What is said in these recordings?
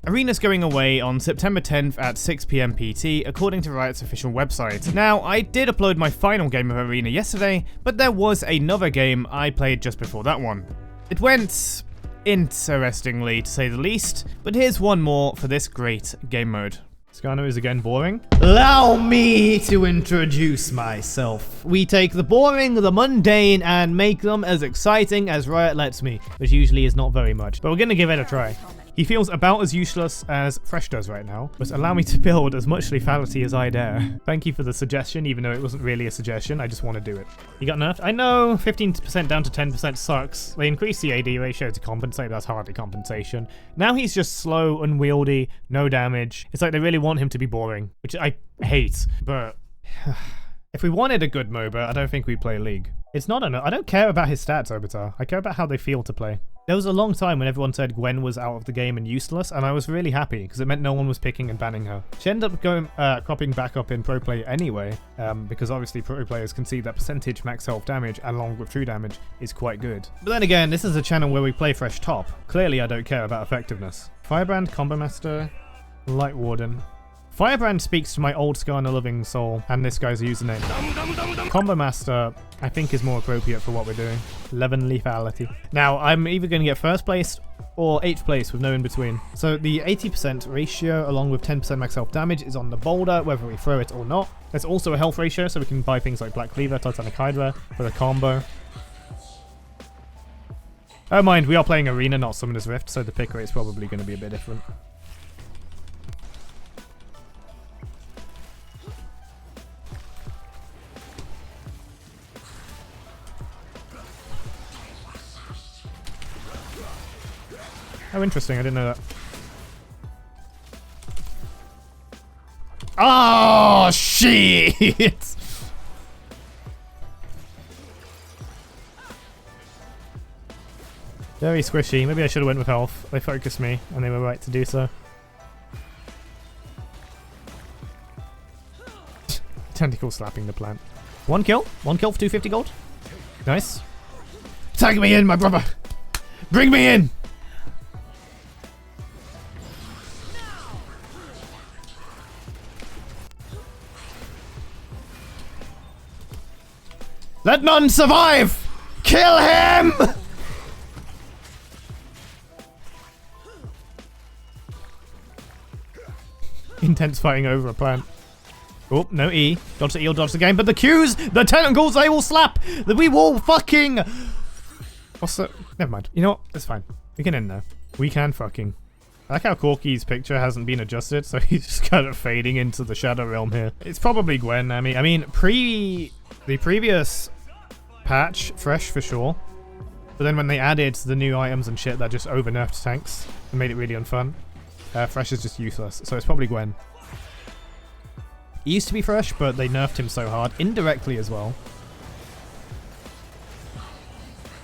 Arena's going away on September 10th at 6 PM PT, according to Riot's official website. Now, I did upload my final game of Arena yesterday, but there was another game I played just before that one. It went interestingly, to say the least, but here's one more for this great game mode. Skarner is again boring. Allow me to introduce myself. We take the boring, the mundane, and make them as exciting as Riot lets me, which usually is not very much, but we're gonna give it a try. He feels about as useless as Thresh does right now, but allow me to build as much lethality as I dare. Thank you for the suggestion, even though it wasn't really a suggestion, I just want to do it. He got nerfed? I know, 15% down to 10% sucks. They increased the AD ratio to compensate, but that's hardly compensation. Now he's just slow, unwieldy, no damage. It's like they really want him to be boring, which I hate, but... If we wanted a good MOBA, I don't think we'd play League. It's not enough. I don't care about his stats, Obiter. I care about how they feel to play. There was a long time when everyone said Gwen was out of the game and useless, and I was really happy because it meant no one was picking and banning her. She ended up going cropping back up in pro play anyway, because obviously pro players can see that percentage max health damage along with true damage is quite good. But then again, this is a channel where we play Thresh top. Clearly I don't care about effectiveness. Firebrand, Combo Master, Light Warden. Firebrand speaks to my old Skarner loving soul, and this guy's username. Combo Master, I think, is more appropriate for what we're doing. 11 lethality. Now, I'm either going to get first place or 8th place with no in between. So the 80% ratio along with 10% max health damage is on the boulder, whether we throw it or not. There's also a health ratio, so we can buy things like Black Cleaver, Titanic Hydra for the combo. Oh mind, we are playing Arena, not Summoner's Rift, so the pick rate is probably going to be a bit different. Oh, interesting. I didn't know that. Oh, shit! Very squishy. Maybe I should have went with health. They focused me, and they were right to do so. Tentacle slapping the plant. One kill for 250 gold. Nice. Tag me in, my brother! Bring me in! Let none survive! Kill him! Intense fighting over a plant. Oh, no E. Dodge the E or dodge the game. But the Qs, the tentacles, they will slap! We will fucking... What's the... Never mind. You know what? It's fine. We can end now. We can fucking... I like how Corky's picture hasn't been adjusted, so he's just kind of fading into the Shadow Realm here. It's probably Gwen. I mean, the previous patch, Thresh for sure. But then when they added the new items and shit that just over-nerfed tanks and made it really unfun, Thresh is just useless. So it's probably Gwen. He used to be Thresh, but they nerfed him so hard, indirectly as well.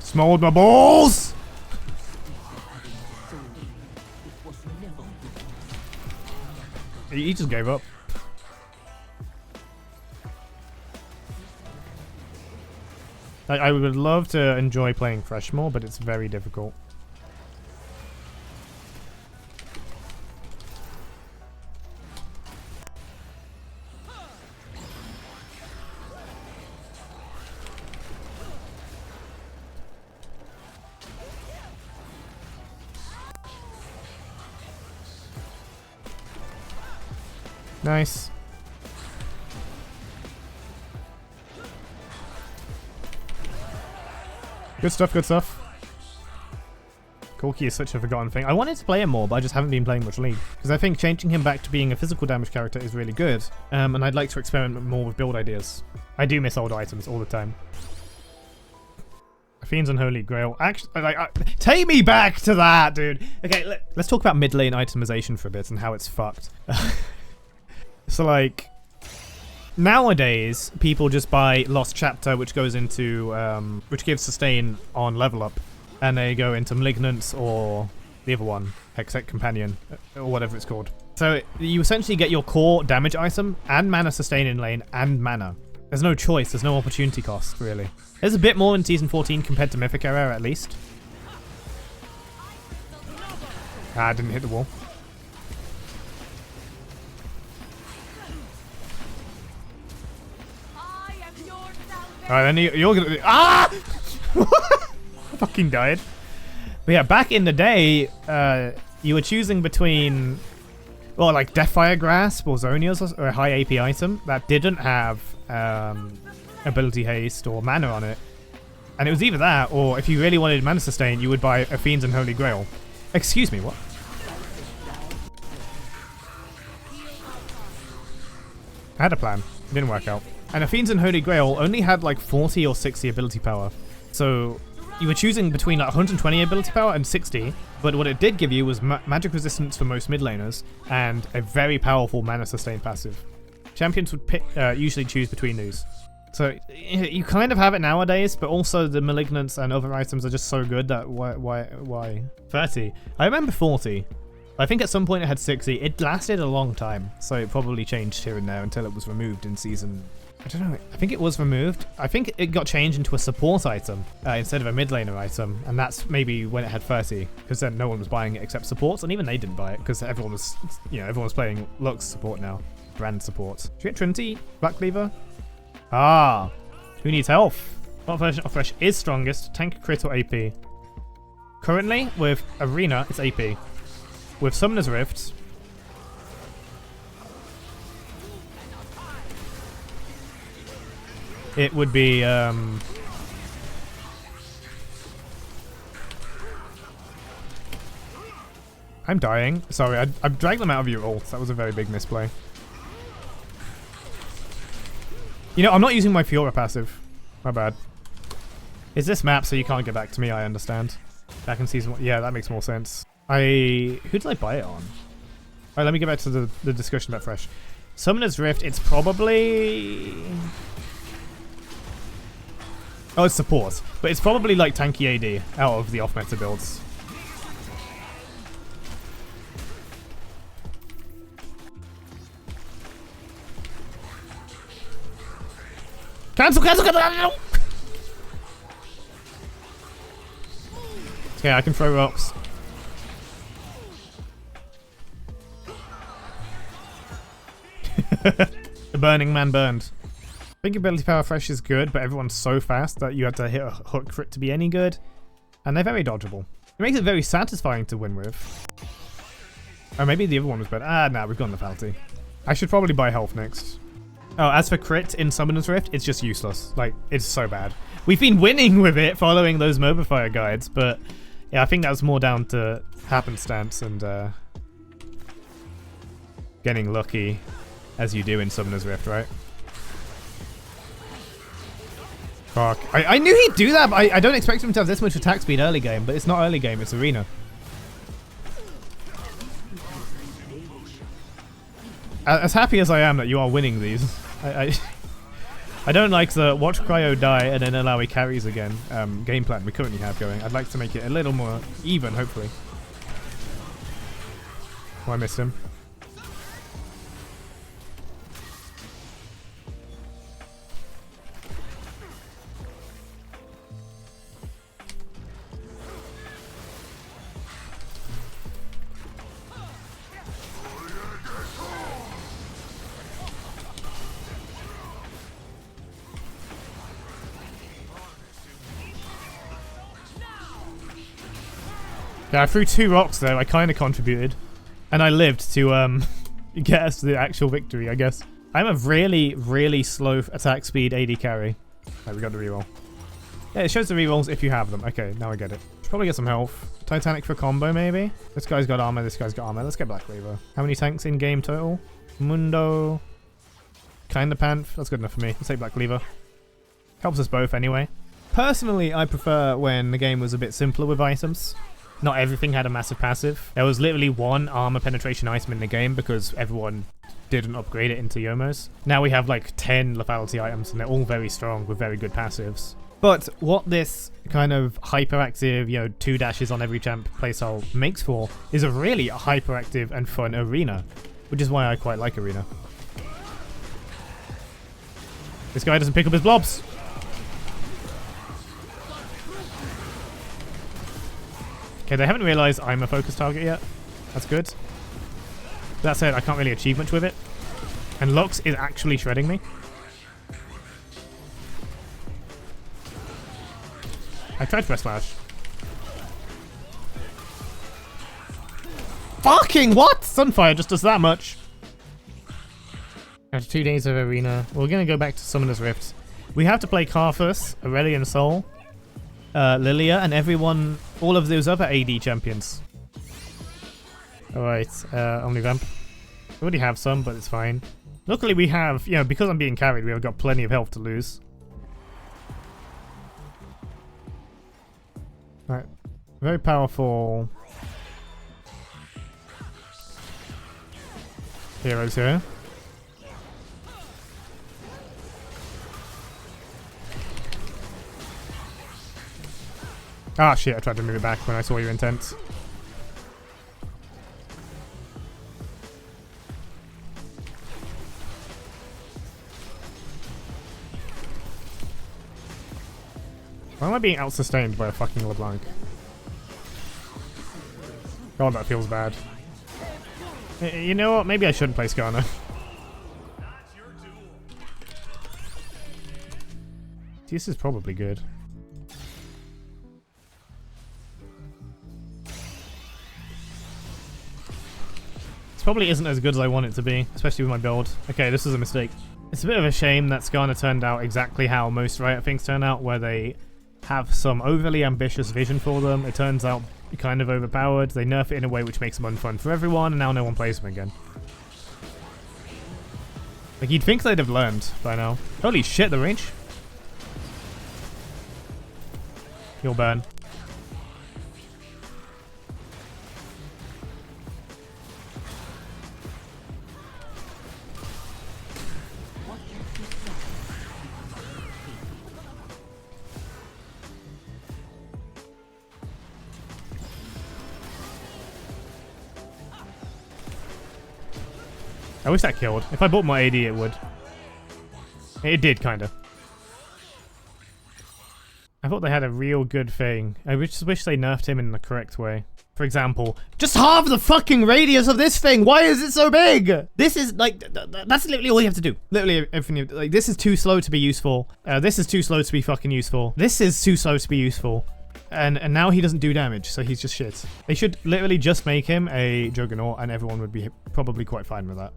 Smoldered my balls! He just gave up. I would love to enjoy playing Thresh more, but it's very difficult. Nice. Good stuff, good stuff. Corky is such a forgotten thing. I wanted to play him more, but I just haven't been playing much League. Because I think changing him back to being a physical damage character is really good. And I'd like to experiment more with build ideas. I do miss old items all the time. Fiend's Unholy Grail. Actually, take me back to that, dude. Okay, let's talk about mid lane itemization for a bit and how it's fucked. So, like... Nowadays, people just buy Lost Chapter, which goes into, which gives sustain on level up, and they go into Malignance or the other one, Hextech Companion, or whatever it's called. So you essentially get your core damage item and mana sustain in lane and mana. There's no choice, there's no opportunity cost, really. There's a bit more in Season 14 compared to Mythic Era, at least. Ah, I didn't hit the wall. Alright, then you're gonna... Ah! I fucking died. But yeah, back in the day, you were choosing between... Well, like Deathfire Grasp or Zonia's or a high AP item that didn't have ability haste or mana on it. And it was either that, or if you really wanted mana sustain, you would buy a Fiend's and Holy Grail. Excuse me, what? I had a plan. It didn't work out. And a Fiend's and Holy Grail only had like 40 or 60 ability power. So you were choosing between like 120 ability power and 60, but what it did give you was magic resistance for most mid laners and a very powerful mana sustain passive. Champions would usually choose between these. So you kind of have it nowadays, but also the Malignants and other items are just so good that why? 30. I remember 40. I think at some point it had 60. It lasted a long time, so it probably changed here and there until it was removed in season... I don't know, I think it was removed. I think it got changed into a support item instead of a mid laner item, and that's maybe when it had 30, because then no one was buying it except supports, and even they didn't buy it because everyone was, everyone was playing Lux support now, brand support. Should we get Trinity, Black Cleaver? Ah, who needs health? What version of Thresh is strongest? Tank, crit, or AP? Currently, with Arena, it's AP. With Summoner's Rift, it would be I'm dying. Sorry, I dragged them out of your ult. That was a very big misplay. I'm not using my Fiora passive. My bad. Is this map so you can't get back to me? I understand. Back in season 1. Yeah, that makes more sense. Who did I buy it on? Alright, let me get back to the discussion about Thresh. Summoner's Rift, it's probably... Oh, it's support. But it's probably like tanky AD out of the off-meta builds. Cancel! Okay, I can throw rocks. The Burning Man burned. I think ability power Thresh is good, but everyone's so fast that you have to hit a hook for it to be any good. And they're very dodgeable. It makes it very satisfying to win with. Oh, maybe the other one was better. Ah, nah, we've gone lethality. I should probably buy health next. Oh, as for crit in Summoner's Rift, it's just useless. Like, it's so bad. We've been winning with it following those Mobifier guides, but yeah, I think that was more down to happenstance and getting lucky, as you do in Summoner's Rift, right? Fuck. I knew he'd do that, but I don't expect him to have this much attack speed early game, but it's not early game, it's arena. As happy as I am that you are winning these, I don't like the watch Cryo die and then allow he carries again game plan we currently have going. I'd like to make it a little more even, hopefully. Oh, I missed him. Yeah, I threw 2 rocks though, I kind of contributed. And I lived to get us the actual victory, I guess. I'm a really, really slow attack speed AD carry. Right, we got the reroll. Yeah, it shows the rerolls if you have them. Okay, now I get it. Should probably get some health. Titanic for combo, maybe? This guy's got armor, this guy's got armor. Let's get Black Cleaver. How many tanks in game total? Mundo. Kinda Panth. That's good enough for me. Let's take Black Cleaver. Helps us both anyway. Personally, I prefer when the game was a bit simpler with items. Not everything had a massive passive. There was literally 1 armor penetration item in the game because everyone didn't upgrade it into Yomos. Now we have like 10 lethality items and they're all very strong with very good passives. But what this kind of hyperactive, 2 dashes on every champ playstyle makes for is a really hyperactive and fun arena, which is why I quite like arena. This guy doesn't pick up his blobs. Okay, they haven't realized I'm a focus target yet. That's good. That said, I can't really achieve much with it. And Lux is actually shredding me. I tried to press slash. Fucking what? Sunfire just does that much. After 2 days of arena, we're gonna go back to Summoner's Rift. We have to play Karthus, Aurelion Sol, Lilia, and everyone, all of those other AD champions. Alright, Omnivamp. We already have some, but it's fine. Luckily we have, you know, because I'm being carried, we have got plenty of health to lose. Right, very powerful heroes here. Ah shit, I tried to move it back when I saw your intent. Why am I being out-sustained by a fucking LeBlanc? God, that feels bad. You know what? Maybe I shouldn't play Skarner. This is probably good. This probably isn't as good as I want it to be, especially with my build. Okay, this is a mistake. It's a bit of a shame that Skarner turned out exactly how most Riot things turn out, where they have some overly ambitious vision for them. It turns out kind of overpowered. They nerf it in a way which makes them unfun for everyone, and now no one plays them again. Like, you'd think they'd have learned by now. Holy shit, the range. You'll burn. I wish that killed. If I bought my AD, it would. It did, kinda. I thought they had a real good thing. I just wish they nerfed him in the correct way. For example, just halve the fucking radius of this thing! Why is it so big? This is, like, that's literally all you have to do. Literally everything like, this is too slow to be useful. This is too slow to be fucking useful. This is too slow to be useful. And now he doesn't do damage, so he's just shit. They should literally just make him a Juggernaut, and everyone would be probably quite fine with that.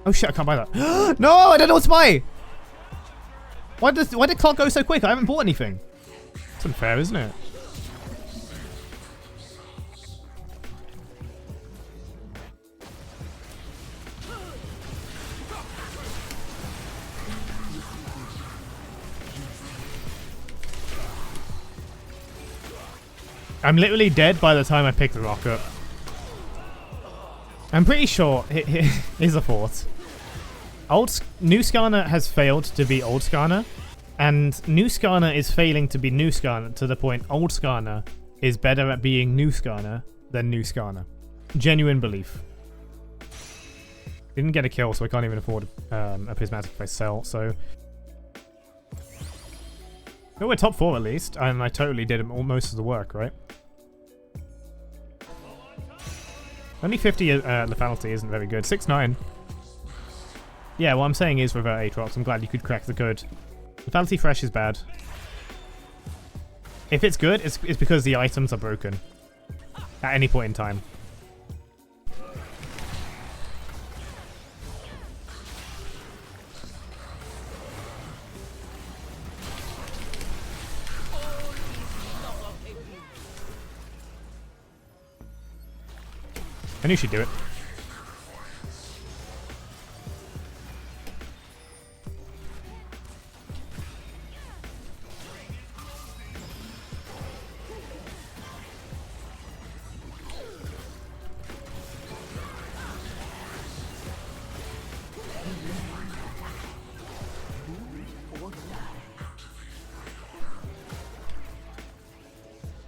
Oh shit, I can't buy that. No, I don't know what's my. Why did clock go so quick? I haven't bought anything. It's unfair, isn't it? I'm literally dead by the time I pick the rock up. I'm pretty sure here's a thought. New Skarner has failed to be old Skarner, and new Skarner is failing to be new Skarner to the point old Skarner is better at being new Skarner than new Skarner. Genuine belief. Didn't get a kill, so I can't even afford a prismatic if I sell, so... Oh, we're top 4 at least, and I totally did most of the work, right? Only 50 lethality isn't very good. 6-9. Yeah, what I'm saying is without Aatrox, I'm glad you could crack the code. Lethality Thresh is bad. If it's good, it's because the items are broken. At any point in time. I knew she'd do it.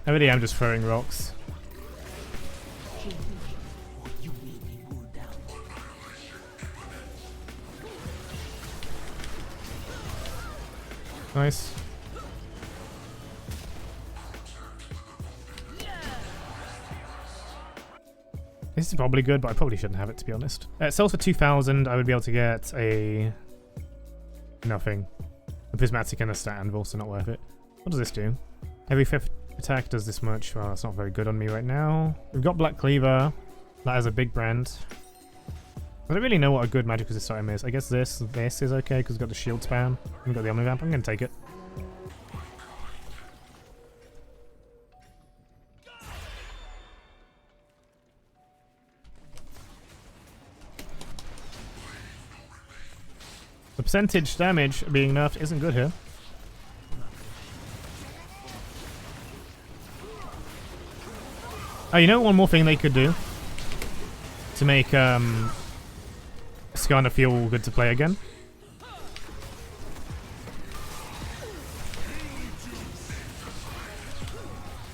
I really am just throwing rocks. Nice. This is probably good, but I probably shouldn't have it, to be honest. It sells for 2,000. I would be able to get a... nothing. A prismatic and a stat anvil, so not worth it. What does this do? Every 5th attack does this much. Well, that's not very good on me right now. We've got Black Cleaver. That has a big brand. I don't really know what a good magic resist item is. I guess this is okay because we've got the shield spam. We've got the Omnivamp. I'm going to take it. The percentage damage being nerfed isn't good here. Oh, you know one more thing they could do to make Skarner feel good to play again?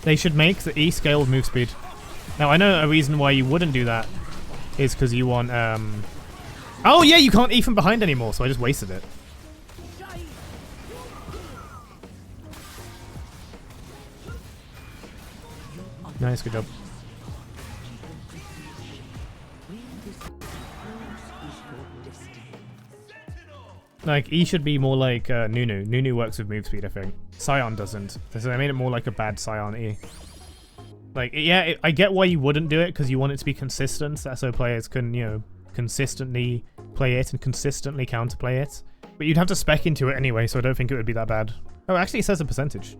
They should make the E scale with move speed. Now, I know a reason why you wouldn't do that is because you want... Oh yeah, you can't E from behind anymore, so I just wasted it. Nice, good job. Like, E should be more like Nunu. Nunu works with move speed, I think. Scion doesn't. So they made it more like a bad Scion E. Like, yeah, I get why you wouldn't do it, because you want it to be consistent, so players can, you know, consistently play it and consistently counterplay it. But you'd have to spec into it anyway, so I don't think it would be that bad. Oh, actually it says a percentage.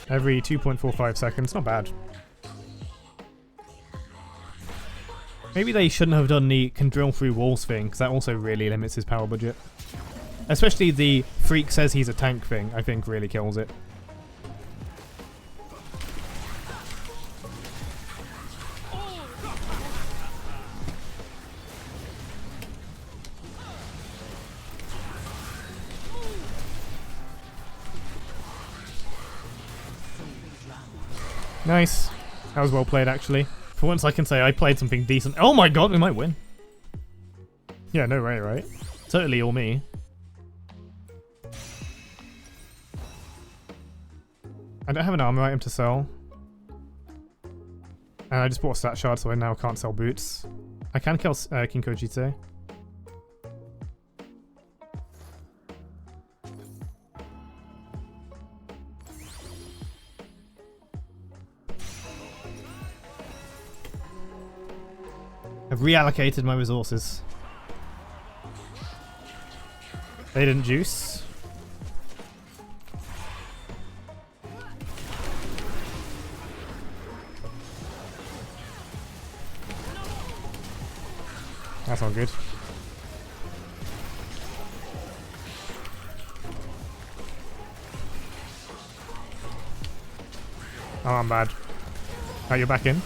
Every 2.45 seconds, not bad. Maybe they shouldn't have done the can drill through walls thing, because that also really limits his power budget. Especially the freak says he's a tank thing, I think really kills it. Nice. That was well played, actually. For once I can say I played something decent. Oh my god, we might win. Yeah, no way, right? Totally all me. I don't have an armor item to sell. And I just bought a stat shard, so I now can't sell boots. I can kill King Kojite. I've reallocated my resources. They didn't juice. That's not good. Oh, I'm bad. Oh, you're back in.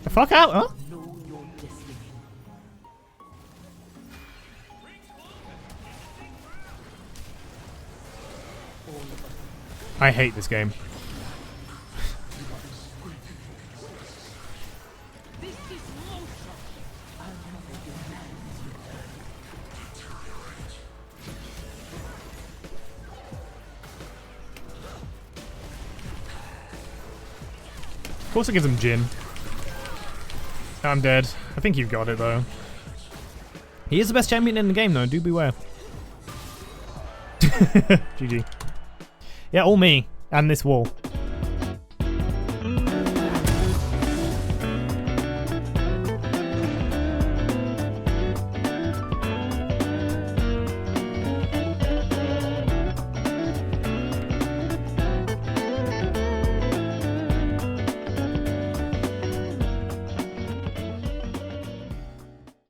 The fuck out, huh? I hate this game. Of course it gives him Jin. I'm dead. I think you've got it though. He is the best champion in the game though, do beware. GG. Yeah, all me. And this wall.